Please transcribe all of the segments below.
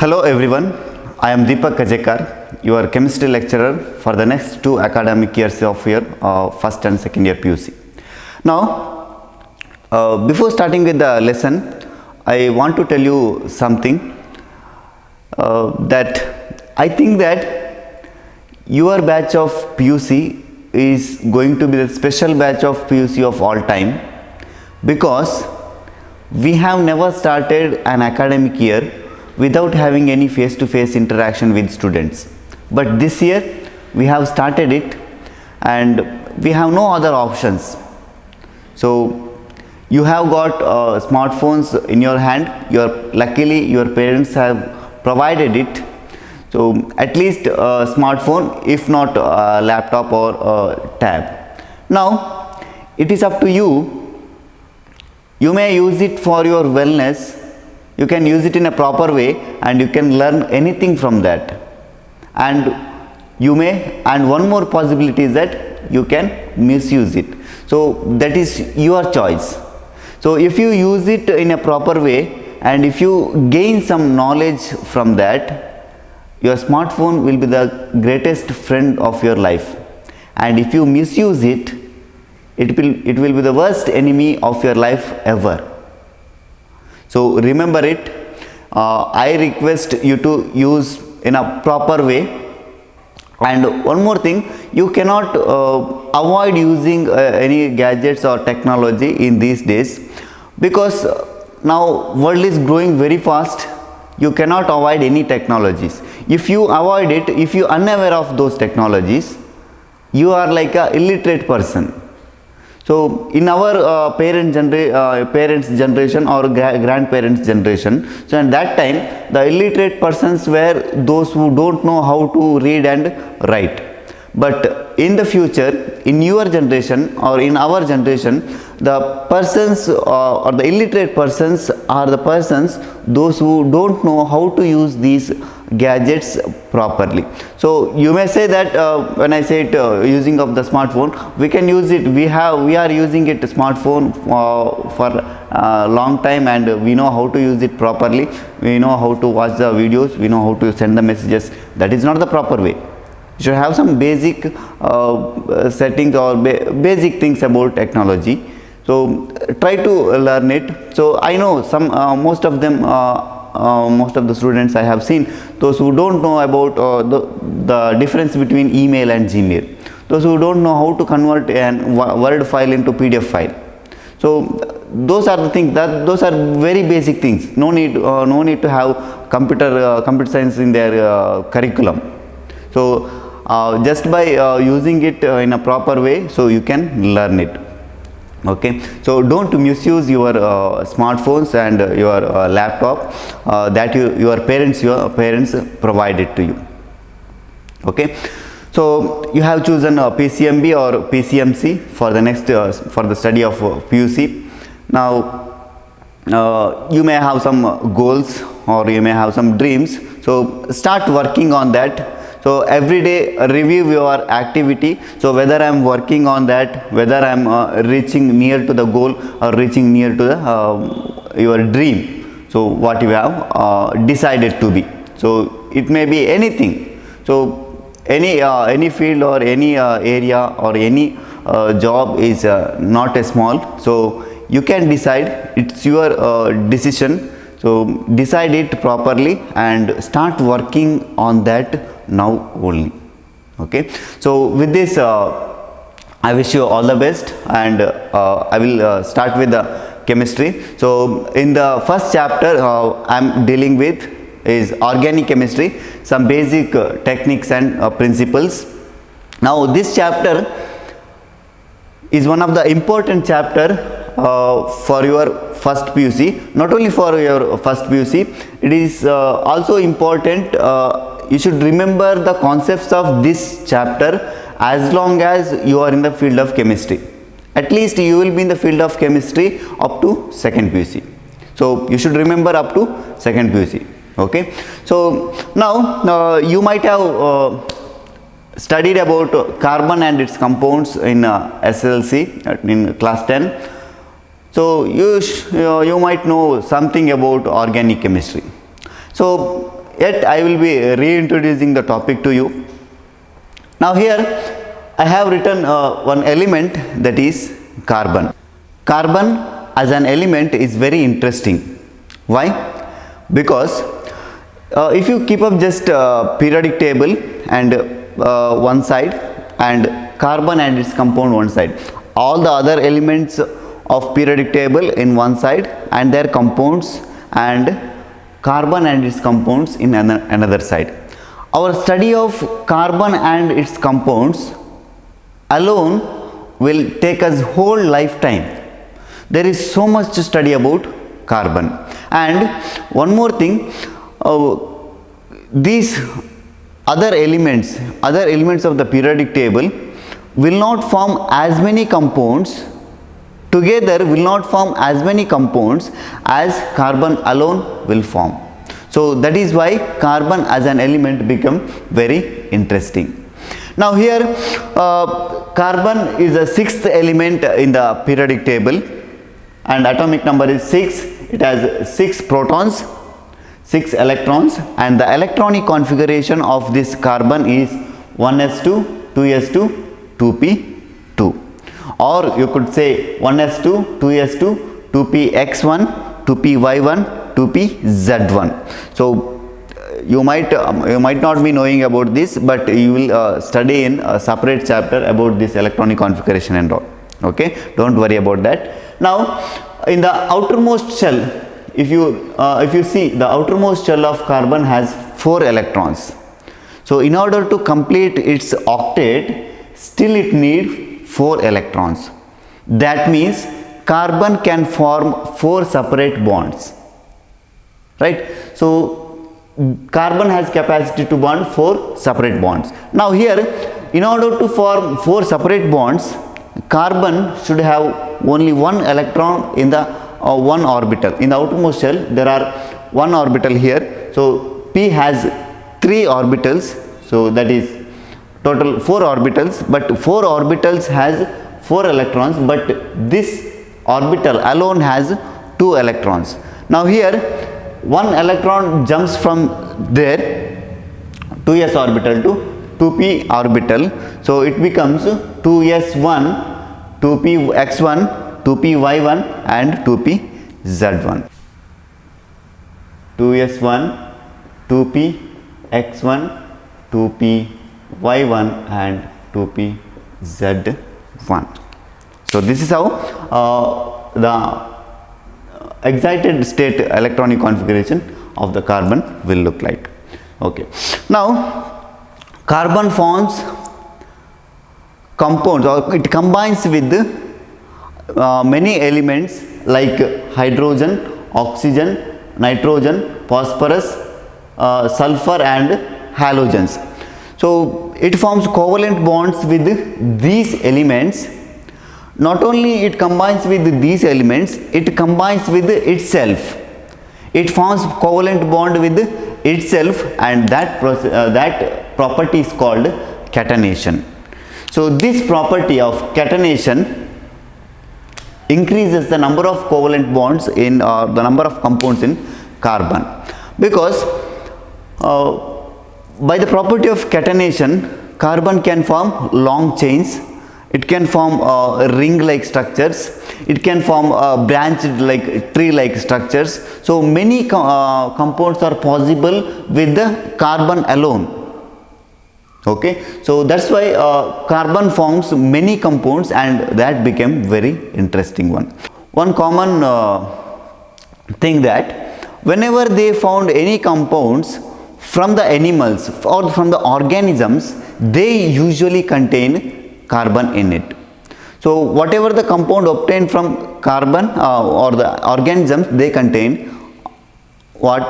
Hello everyone, I am Deepak Kajekar, your chemistry lecturer for the next 2 academic years of your first and second year PUC. Now, before starting with the lesson, I want to tell you something that I think that your batch of PUC is going to be the special batch of PUC of all time, because we have never started an academic year without having any face-to-face interaction with students. But this year we have started it and we have no other options. So you have got smartphones in your hand. Luckily your parents have provided it. So at least a smartphone, if not a laptop or a tab. Now it is up to you. You may use it for your wellness. You can use it in a proper way and you can learn anything from that. And one more possibility is that you can misuse it. So that is your choice. So if you use it in a proper way and if you gain some knowledge from that, your smartphone will be the greatest friend of your life. And if you misuse it, it will be the worst enemy of your life ever. So remember it. I request you to use in a proper way. And one more thing, you cannot avoid using any gadgets or technology in these days, because now world is growing very fast. You cannot avoid any technologies. If you avoid it, if you are unaware of those technologies, you are like a illiterate person. So in our parents generation or grandparents generation, so at that time the illiterate persons were those who don't know how to read and write. But in the future, in your generation or in our generation, the persons or the illiterate persons are the persons those who don't know how to use these gadgets properly. So you may say that when I say it, using of the smartphone, we can use it. We are using it smartphone for a long time, and we know how to use it properly. We know how to watch the videos. We know how to send the messages. That is not the proper way. You should have some basic settings or basic things about technology. So try to learn it. So I know most of the students I have seen, those who don't know about the difference between email and Gmail, those who don't know how to convert an Word file into PDF file. So those are the things, those are very basic things. No need to have computer science in their curriculum. So just by using it in a proper way, so you can learn it. Okay, so don't misuse your smartphones and your laptop that your parents provided to you. Okay, so you have chosen PCMB or PCMC for the next for the study of PUC. Now you may have some goals or you may have some dreams, so start working on that. So every day review your activity. So whether I am working on that, whether I am reaching near to the goal or reaching near to the your dream. So what you have decided to be. So it may be anything. So any field or any area or any job is not a small. So you can decide. It's your decision. So decide it properly and start working on that now only. Okay, so with this I wish you all the best, and I will start with the chemistry. So in the first chapter I am dealing with is organic chemistry, some basic techniques and principles. Now this chapter is one of the important chapter for your first PUC. Not only for your first PUC, it is also important. You should remember the concepts of this chapter as long as you are in the field of chemistry. At least you will be in the field of chemistry up to second PUC. So you should remember up to second PUC. Okay. So now you might have studied about carbon and its compounds in SLC in class 10. So you might know something about organic chemistry. So yet I will be reintroducing the topic to you. Now here I have written one element, that is carbon. Carbon as an element is very interesting. Why? Because if you keep up just periodic table and one side, and carbon and its compound one side, all the other elements of periodic table in one side and their compounds, and carbon and its compounds in another side. Our study of carbon and its compounds alone will take us whole lifetime. There is so much to study about carbon. And one more thing, these other elements of the periodic table will not form as many compounds together, will not form as many compounds as carbon alone will form. So that is why carbon as an element become very interesting. Now here carbon is the sixth element in the periodic table, and atomic number is 6. It has 6 protons, 6 electrons, and the electronic configuration of this carbon is 1s2, 2s2, 2p2, or you could say 1s2, 2s2, 2px1, 2py1, 2pz1. So you might not be knowing about this, but you will study in a separate chapter about this electronic configuration and all. Okay, don't worry about that. Now in the outermost shell, if you see, the outermost shell of carbon has 4 electrons. So in order to complete its octet, still it needs 4 electrons. That means carbon can form 4 separate bonds, right? So carbon has capacity to bond 4 separate bonds. Now here, in order to form 4 separate bonds, carbon should have only 1 electron in the one orbital. In the outermost shell there are 1 orbital here, so p has 3 orbitals, so that is total 4 orbitals, but 4 orbitals has 4 electrons, but this orbital alone has 2 electrons. Now here 1 electron jumps from there 2s orbital to 2p orbital, so it becomes 2s1, 2px1, 2py1 and 2pz1. 2s1, 2px1, 2py1 and 2pz1. So this is how the excited state electronic configuration of the carbon will look like. Okay. Now carbon forms compounds, or it combines with many elements like hydrogen, oxygen, nitrogen, phosphorus, sulfur and halogens. So it forms covalent bonds with these elements. Not only it combines with these elements, it combines with itself. It forms covalent bond with itself, and that property is called catenation. So this property of catenation increases the number of covalent bonds in the number of compounds in carbon, because by the property of catenation, carbon can form long chains, it can form ring like structures, it can form branched like tree like structures. So many compounds are possible with the carbon alone. Okay, so that's why carbon forms many compounds, and that became very interesting one. One common thing, that whenever they found any compounds from the animals or from the organisms, they usually contain carbon in it. So whatever the compound obtained from carbon or the organisms, they contain what?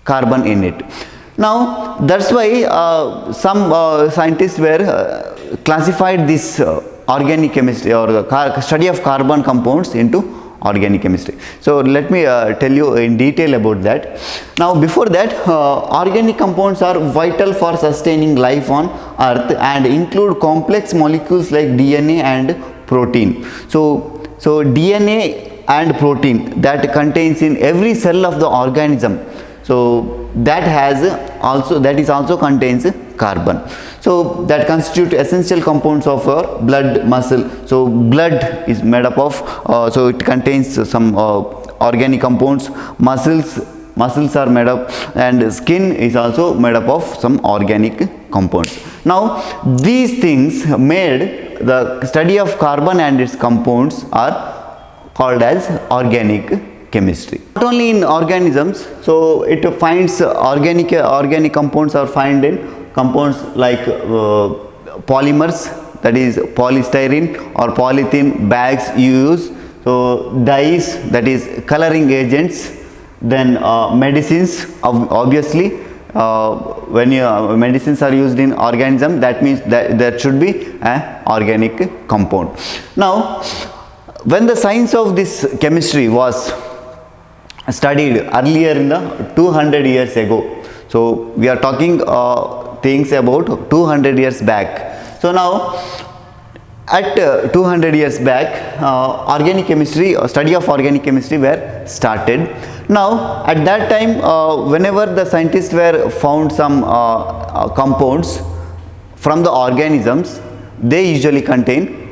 Carbon in it. Now that's why some scientists were classified this organic chemistry or the study of carbon compounds into organic chemistry. So let me tell you in detail about that. Now before that, organic compounds are vital for sustaining life on earth and include complex molecules like DNA and protein. So DNA and protein that contains in every cell of the organism. So that is also contains carbon. So that constitute essential compounds of our blood muscle. So blood is made up of so it contains some organic compounds. Muscles are made up, and skin is also made up of some organic compounds. Now these things made the study of carbon and its compounds are called as organic chemistry. Not only in organisms, so it finds organic compounds are found in compounds like polymers, that is polystyrene or polythene bags you use, so dyes, that is coloring agents, then medicines. Obviously when medicines are used in organism, that means that there should be an organic compound. Now when the science of this chemistry was studied earlier in the 200 years ago, so we are talking things about 200 years back. So now at 200 years back, organic chemistry, study of organic chemistry were started. Now at that time, whenever the scientists were found some compounds from the organisms, they usually contain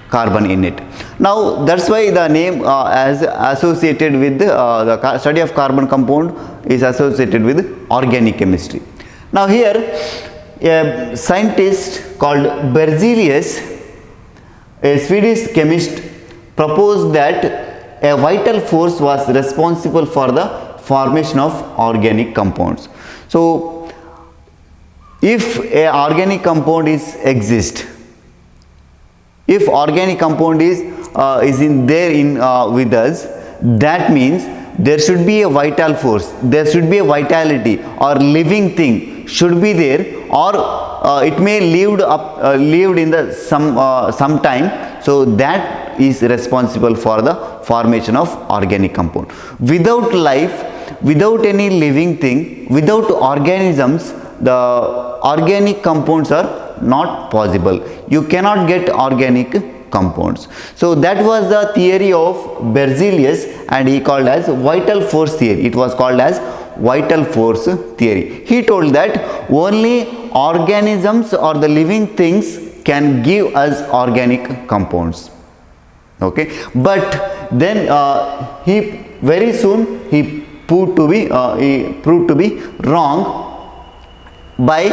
carbon in it. Now that's why the name as associated with the study of carbon compound is associated with organic chemistry. Now here a scientist called Berzelius, a Swedish chemist, proposed that a vital force was responsible for the formation of organic compounds. So if a organic compound exists, if organic compound is with us, that means there should be a vital force, there should be a vitality or living thing should be there, or it may lived in the some time. So that is responsible for the formation of organic compound. Without life, without any living thing, without organisms, the organic compounds are not possible. You cannot get organic compounds. So that was the theory of Berzelius, and he called as vital force theory. It was called as vital force theory. He told that only organisms or the living things can give us organic compounds. Okay, but then he very soon he proved to be wrong by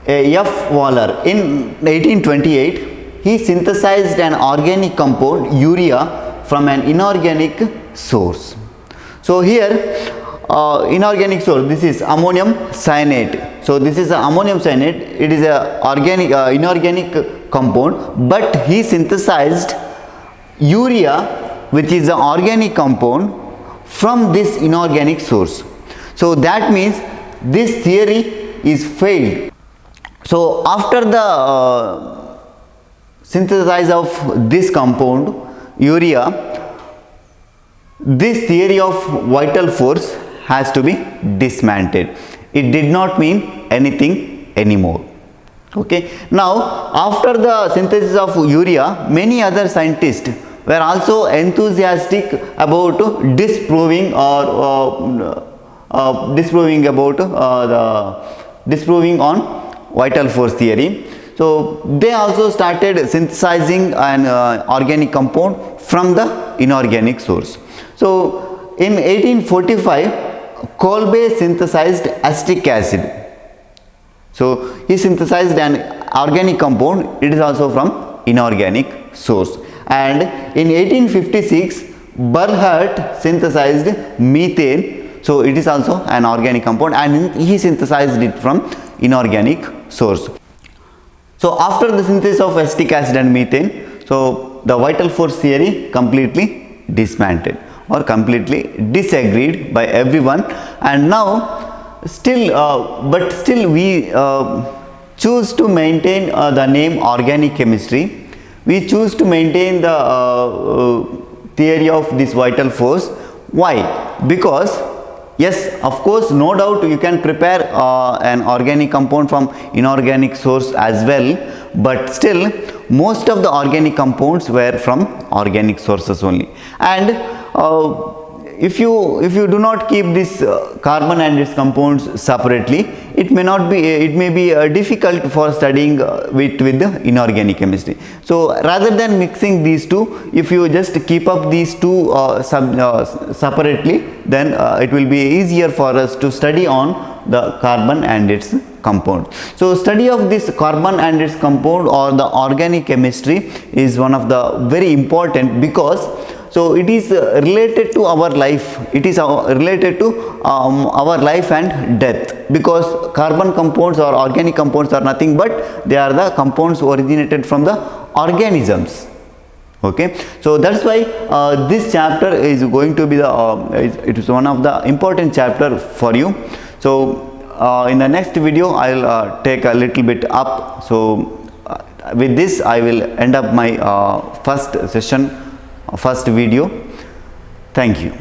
F. Waller. In 1828, he synthesized an organic compound, urea, from an inorganic source. So here inorganic source, this is ammonium cyanate. So this is ammonium cyanate, it is a organic inorganic compound, but he synthesized urea, which is an organic compound, from this inorganic source. So that means this theory is failed. So after the synthesis of this compound urea, this theory of vital force has to be dismantled. It did not mean anything anymore. Okay. Now after the synthesis of urea, many other scientists were also enthusiastic about disproving on vital force theory. So they also started synthesizing an organic compound from the inorganic source. So in 1845, Kolbe synthesized acetic acid. So he synthesized an organic compound, it is also from inorganic source. And in 1856, Berthoud synthesized methane. So it is also an organic compound, and he synthesized it from inorganic source. So after the synthesis of acetic acid and methane, so the vital force theory completely dismantled or completely disagreed by everyone. And now but still we choose to maintain the name organic chemistry. We choose to maintain the theory of this vital force. Why? Because yes, of course, no doubt you can prepare an organic compound from inorganic source as well, but still most of the organic compounds were from organic sources only. And if you do not keep this carbon and its compounds separately, it may be difficult for studying with the inorganic chemistry. So rather than mixing these two, if you just keep up these two separately, then it will be easier for us to study on the carbon and its compound. So study of this carbon and its compound or the organic chemistry is one of the very important, because so it is related to our life, it is related to our life and death, because carbon compounds or organic compounds are nothing but they are the compounds originated from the organisms. Okay, so that's why this chapter is going to be the it is one of the important chapter for you. So in the next video I will take a little bit up. So with this I will end up my first session, first video. Thank you.